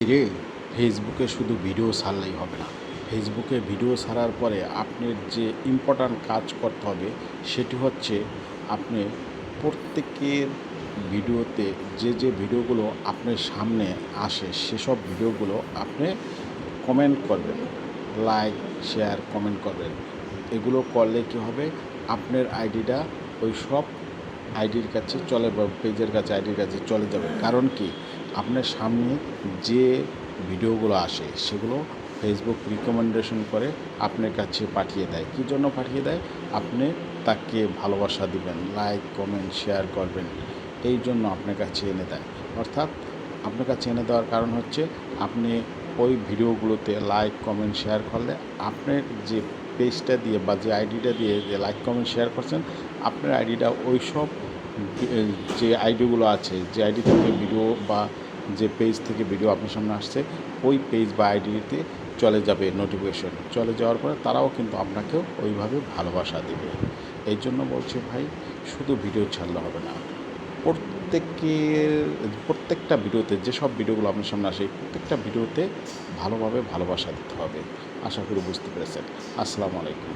রে ফেসবুকে শুধু ভিডিও ছাড়লেই হবে না। ফেসবুকে ভিডিও ছাড়ার পরে আপনার যে ইম্পর্ট্যান্ট কাজ করতে হবে সেটি হচ্ছে আপনি প্রত্যেকের ভিডিওতে যে ভিডিওগুলো আপনার সামনে আসে সেসব ভিডিওগুলো আপনি কমেন্ট করবেন, লাইক শেয়ার কমেন্ট করবেন। এগুলো করলে কী হবে, আপনার আইডিটা ওই সব আইডির কাছে চলে বা পেজের কাছে আইডির কাছে চলে যাবে। কারণ কি, আপনার সামনে যে ভিডিওগুলো আসে সেগুলো ফেসবুক রিকমেন্ডেশন করে আপনার কাছে পাঠিয়ে দেয়। কী জন্য পাঠিয়ে দেয়? আপনি তাকে ভালোবাসা দিবেন, লাইক কমেন্ট শেয়ার করবেন, এই জন্য আপনার কাছে এনে দেয়। অর্থাৎ আপনার কাছে এনে দেওয়ার কারণ হচ্ছে আপনি ওই ভিডিওগুলোতে লাইক কমেন্ট শেয়ার করলে আপনার যে পেজটা দিয়ে বা যে আইডিটা দিয়ে যে লাইক কমেন্ট শেয়ার করছেন, আপনার আইডিটা ওই সব যে আইডিগুলো আছে, যে আইডি থেকে ভিডিও বা যে পেজ থেকে ভিডিও আপনার সামনে আসছে, ওই পেজ বা আইডিতে চলে যাবে। নোটিফিকেশন চলে যাওয়ার পরে তারাও কিন্তু আপনাকেও ওইভাবে ভালোবাসা দেবে। এই জন্য বলছি ভাই, শুধু ভিডিও ছাড়লে হবে না। প্রত্যেকটা ভিডিওতে যেসব ভিডিওগুলো আপনার সামনে আসে প্রত্যেকটা ভিডিওতে ভালোভাবে ভালোবাসা দিতে হবে। আশা করি বুঝতে পেরেছেন। আসসালামু আলাইকুম।